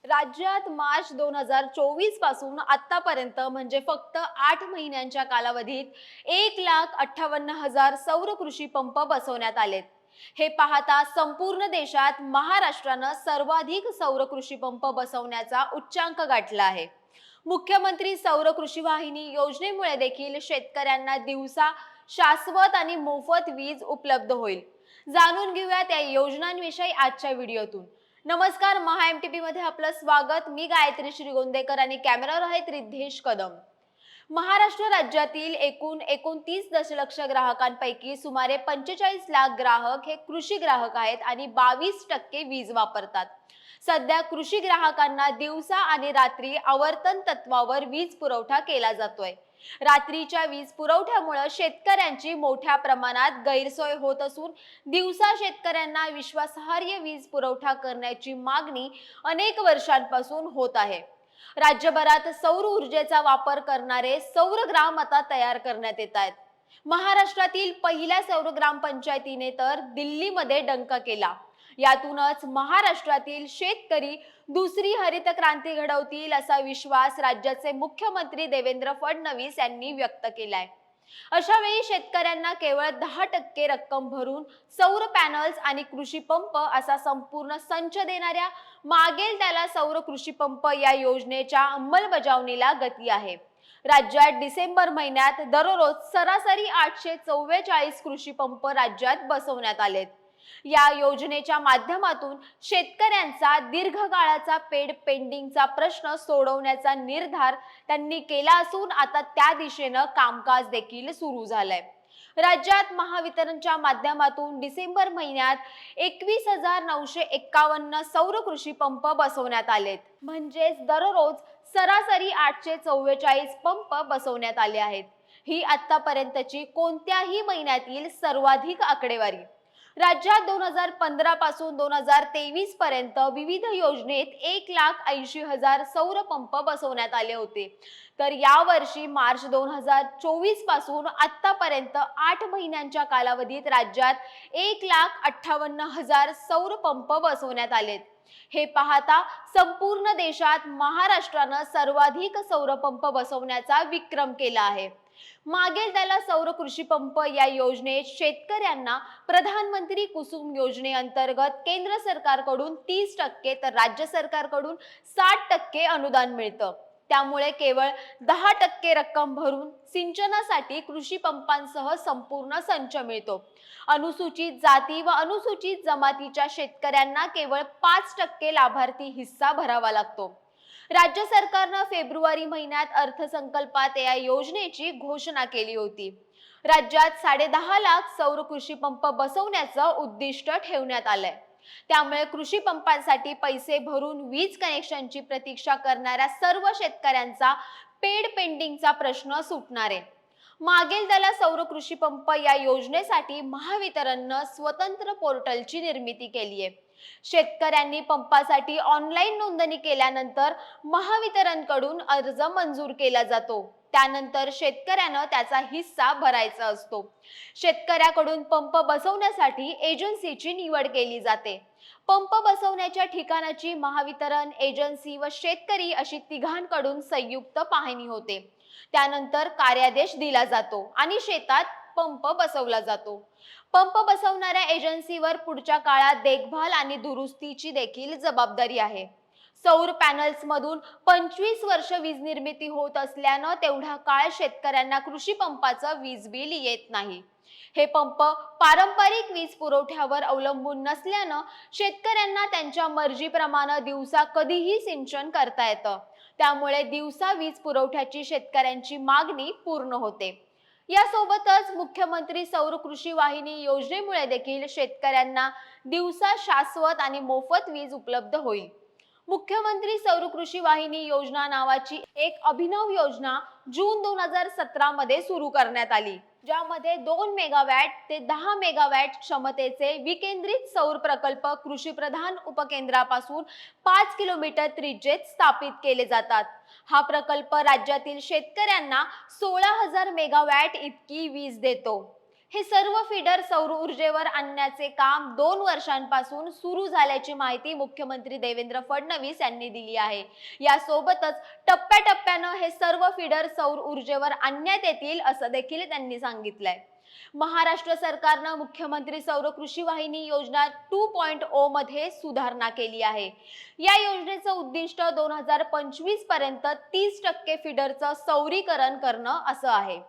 राज्यात मार्च 2024 पासून आतापर्यंत म्हणजे फक्त 8 महिन्यांच्या कालावधीत 1,58,000 सौर कृषी पंप बसवण्यात आलेत. हे पाहता संपूर्ण देशात महाराष्ट्रानं सर्वाधिक सौर कृषी पंप बसवण्याचा उच्चांक गाठला आहे. मुख्यमंत्री सौर कृषी वाहिनी योजनेमुळे देखील शेतकऱ्यांना दिवसा शाश्वत आणि मोफत वीज उपलब्ध होईल. जाणून घेऊयात या योजनांविषयी आजच्या व्हिडिओतून. नमस्कार, महा एमटीपी मध्ये आपलं स्वागत. मी गायत्री श्रीगोंदेकर आणि कॅमेरावर आहेत रिद्धेश कदम. महाराष्ट्र राज्यातील एकूण 29 दशलक्ष ग्राहकांपैकी सुमारे 45 लाख ग्राहक हे कृषी ग्राहक आहेत आणि 22% वीज वापरतात. सध्या कृषी ग्राहकांना दिवसा आणि रात्री आवर्तन तत्वावर वीज पुरवठा केला जातोय. रात्रीच्या वीज पुरवठ्यामुळे शेतकऱ्यांची मोठ्या प्रमाणात गैरसोय होत असून दिवसा शेतकऱ्यांना विश्वासार्ह वीज पुरवठा करण्याची मागणी अनेक वर्षांपासून होत आहे. राज्यभरात सौर ऊर्जेचा वापर करणारे सौर ग्राम आता तयार करण्यात येत आहेत. महाराष्ट्रातील पहिल्या सौर ग्रामपंचायतीने तर दिल्लीमध्ये डंक केला. यातूनच महाराष्ट्रातील शेतकरी दुसरी हरित क्रांती घडवतील असा विश्वास राज्याचे मुख्यमंत्री देवेंद्र फडणवीस यांनी व्यक्त केलाय. अशा वेळी शेतकऱ्यांना केवळ 10% रक्कम भरून सौर पॅनल्स आणि कृषी पंप असा संपूर्ण संच देणाऱ्या मागेल त्याला सौर कृषी पंप या योजनेच्या अंमलबजावणीला गती आहे. राज्यात डिसेंबर महिन्यात दररोज सरासरी 844 कृषी पंप राज्यात बसवण्यात आलेत. या योजनेच्या माध्यमातून शेतकऱ्यांचा दीर्घकाळाचा पेंडिंगचा प्रश्न सोडवण्याचा निर्धार त्यांनी केला असून आता त्या दिशेने कामकाज देखील सुरू झालंय. राज्यात महावितरणच्या माध्यमातून डिसेंबर महिन्यात 21,951 सौर कृषी पंप बसवण्यात आलेत. म्हणजेच दररोज सरासरी 844 पंप बसवण्यात आले आहेत. ही आतापर्यंतची कोणत्याही महिन्यातील सर्वाधिक आकडेवारी. राज्यात 2015 पासून 2023 पर्यंत विविध योजनेत 1,80,000 सौर पंप बसवण्यात आले होते. तर यावर्षी मार्च 2024 पासून आतापर्यंत 8 महिन्यांच्या कालावधीत राज्यात 1,58,000 सौर पंप बसवण्यात आलेत. हे पाहता संपूर्ण देशात महाराष्ट्रानं सर्वाधिक सौर पंप बसवण्याचा विक्रम केला आहे. मागेल त्याला सौर कृषी पंप या योजनेत शेतकऱ्यांना प्रधानमंत्री कुसुम योजनेअंतर्गत केंद्र सरकारकडून 30% तर राज्य सरकारकडून 60% अनुदान मिळतं. त्यामुळे केवळ 10% रक्कम भरून सिंचनासाठी कृषी पंपांसह संपूर्ण संच मिळतो. अनुसूचित जाती व अनुसूचित जमातीच्या शेतकऱ्यांना केवळ 5% लाभार्थी हिस्सा भरावा लागतो. राज्य सरकारनं फेब्रुवारी महिन्यात अर्थसंकल्पात या योजनेची घोषणा केली होती. राज्यात 10.5 लाख सौर कृषी पंप बसवण्याचं उद्दिष्ट ठेवण्यात आलंय. त्यामुळे कृषी पंपांसाठी पैसे भरून वीज कनेक्शनची प्रतीक्षा करणाऱ्या सर्व शेतकऱ्यांचा पेंडिंगचा प्रश्न सुटणार आहे. मागेल त्याला सौर कृषी पंप या योजनेसाठी महावितरणनं स्वतंत्र पोर्टलची निर्मिती केली आहे. शेतकऱ्यांनी पंपासाठी ऑनलाईन नोंदणी केल्यानंतर महावितरणकडून अर्ज मंजूर केला जातो. त्यानंतर शेतकऱ्यानं त्याचा हिस्सा भरायचा असतो. शेतकऱ्याकडून पंप बसवण्यासाठी एजन्सीची निवड केली जाते. पंप बसवण्याच्या ठिकाणाची महावितरण, एजन्सी व शेतकरी अशी तिघांकडून संयुक्त पाहणी होते. त्यानंतर कार्यादेश दिला जातो आणि शेतात पंप बसवला जातो. पंप बसवणाऱ्या एजन्सीवर पुढच्या काळात देखभाल आणि दुरुस्तीची देखील जबाबदारी आहे. सौर पॅनल्स मधून 25 वर्ष वीज निर्मिती होत असल्यानं तेवढा काळ शेतकऱ्यांना कृषी पंपाचं वीज बिल येत नाही. हे पंप पारंपरिक वीज पुरवठ्यावर अवलंबून नसल्यानं शेतकऱ्यांना त्यांच्या मर्जीप्रमाणे दिवसा कधीही सिंचन करता येतं. त्यामुळे दिवसा वीज पुरवठ्याची शेतकऱ्यांची मागणी पूर्ण होते. यासोबतच मुख्यमंत्री सौर कृषी वाहिनी योजनेमुळे देखील शेतकऱ्यांना दिवसा शाश्वत आणि मोफत वीज उपलब्ध होईल. मुख्यमंत्री सौर कृषी वाहिनी योजना नावाची एक अभिनव योजना जून 2017 मध्ये सुरू करण्यात आली, ज्यामध्ये 2 मेगावॅट ते 10 मेगावॅट क्षमतेचे विकेंद्रित सौर प्रकल्प कृषी प्रधान उपकेंद्रापासून 5 किलोमीटर त्रिज्येत स्थापित केले जातात. हा प्रकल्प राज्यातील शेतकऱ्यांना 16,000 मेगावॅट इतकी वीज देतो. हे सर्व फीडर सौर ऊर्जेवर आणण्याचे काम 2 वर्षांपासून सुरू झाल्याची माहिती मुख्यमंत्री देवेंद्र फडणवीस यांनी दिली आहे। यासोबतच टप्प्याटप्प्यानं हे सर्व फीडर सौर ऊर्जेवर आणण्यात येतील असं देखील त्यांनी सांगितलंय। महाराष्ट्र सरकारनं मुख्यमंत्री सौर कृषी वाहिनी योजना 2.0 मध्ये सुधारणा केली आहे। या योजनेचं उद्दिष्ट 2025 पर्यंत 30% फीडरचं सौरीकरण करणं असं आहे।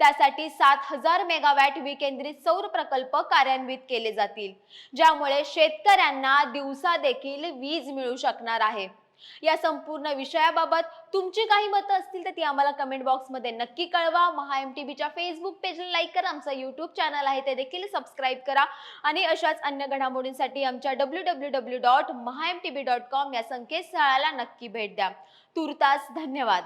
त्यासाठी 7000 मेगावॅट विकेंद्रित सौर प्रकल्प कार्यान्वित केले जातील, ज्यामुळे शेतकऱ्यांना दिवसा देखील वीज मिळू शकणार आहे। या संपूर्ण विषयाबाबत तुमची काही मतं असतील तर ती आम्हाला कमेंट बॉक्समध्ये नक्की कळवा। MahaMTVच्या फेसबुक पेजला लाईक करा, आमचं YouTube चॅनल आहे ते देखील सबस्क्राईब करा आणि अशाच अन्य घडामोडींसाठी आमच्या www.mahamtv.com या संकेतस्थळाला नक्की भेट द्या। तूर्तास धन्यवाद।